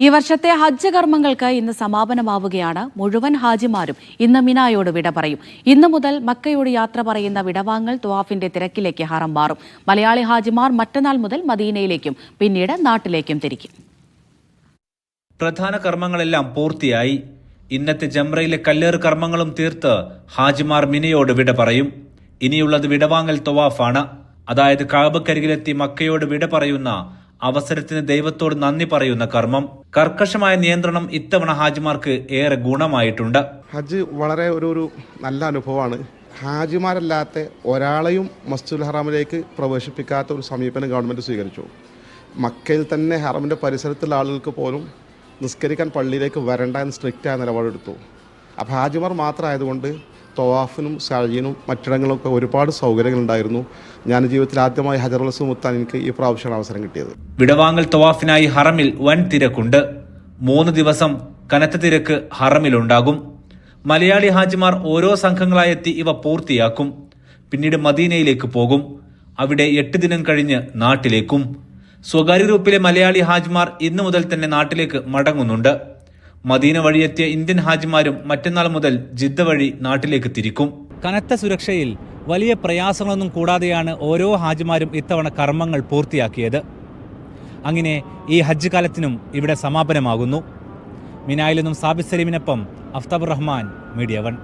ഈ വർഷത്തെ ഹജ്ജ് കർമ്മങ്ങൾക്ക് ഇന്ന് സമാപനമാവുകയാണ്. മുഴുവൻ ഹാജിമാരും ഇന്ന് മിനായോട് വിട പറയും. ഇന്നു മുതൽ മക്കയോട് യാത്ര പറയുന്ന വിടവാങ്ങൽ ത്വാഫിന്റെ തിരക്കിലേക്ക് ഹറം മാറും. മലയാളി ഹാജിമാർ മറ്റന്നാൾ മുതൽ മദീനയിലേക്കും പിന്നീട് നാട്ടിലേക്കും തിരിക്കും. പ്രധാന കർമ്മങ്ങളെല്ലാം പൂർത്തിയായി. ഇന്നത്തെ ജംറയിലെ കല്ലേറ് കർമ്മങ്ങളും തീർത്ത് ഹാജിമാർ മിനയോട് വിട പറയും. ഇനിയുള്ളത് വിടവാങ്ങൽ ത്വാഫാണ്. അതായത് കഅബക്കരികിലെത്തി മക്കയോട് വിട പറയുന്ന അവസരത്തിന് ദൈവത്തോട് നന്ദി പറയുന്ന കർമ്മം. കർക്കശമായ നിയന്ത്രണം ഇത്തവണ ഹാജിമാർക്ക് ഏറെ ഗുണമായിട്ടുണ്ട്. ഹജ്ജ് വളരെ ഒരു നല്ല അനുഭവമാണ്. ഹാജിമാരല്ലാത്ത ഒരാളെയും മസ്ജിദുൽ ഹറാമിലേക്ക് പ്രവേശിപ്പിക്കാത്ത ഒരു സമീപനം ഗവൺമെൻറ് സ്വീകരിച്ചു. മക്കയിൽ തന്നെ ഹറമിൻ്റെ പരിസരത്തുള്ള ആളുകൾക്ക് പോലും നിസ്കരിക്കാൻ പള്ളിയിലേക്ക് വരണ്ട എന്ന് സ്ട്രിക്റ്റായ നിലപാടെടുത്തു. അപ്പോൾ ഹാജിമാർ മാത്രമായതുകൊണ്ട് ത്വവാഫിനും സഅയിനും മറ്റിടങ്ങളിലൊക്കെ ഒരുപാട് സൗകര്യങ്ങളുണ്ടായിരുന്നു. ഞാൻ ജീവിതത്തിൽ ആദ്യമായി ഹജറുൽ അസ്വദ് മുത്താൻ എനിക്ക് ഈ പ്രാവശ്യമാണ് അവസരം കിട്ടിയത്. വിടവാങ്ങൽ ത്വവാഫിനായി ഹറമിൽ വൻ തിരക്കുണ്ട്. 3 ദിവസം കനത്ത തിരക്ക് ഹറമിലുണ്ടാകും. മലയാളി ഹാജിമാർ ഓരോ സംഘങ്ങളായെത്തി ഇവ പൂർത്തിയാക്കും. പിന്നീട് മദീനയിലേക്ക് പോകും. അവിടെ 8 ദിനം കഴിഞ്ഞ് നാട്ടിലേക്കും. സ്വകാര്യ ഗ്രൂപ്പിലെ മലയാളി ഹാജിമാർ ഇന്നു മുതൽ തന്നെ നാട്ടിലേക്ക് മടങ്ങുന്നുണ്ട്. മദീന വഴിയെത്തിയ ഇന്ത്യൻ ഹാജിമാരും മറ്റന്നാൾ മുതൽ ജിദ്ദ വഴി നാട്ടിലേക്ക് തിരിക്കും. കനത്ത സുരക്ഷയിൽ വലിയ പ്രയാസങ്ങളൊന്നും കൂടാതെയാണ് ഓരോ ഹാജിമാരും ഇത്തവണ കർമ്മങ്ങൾ പൂർത്തിയാക്കിയത്. അങ്ങനെ ഈ ഹജ്ജ് കാലത്തിനും ഇവിടെ സമാപനമാകുന്നു. മിനായിൽ നിന്നും സാബിത് സലീമിനൊപ്പം അഫ്താബുർ റഹ്മാൻ, മീഡിയ 1.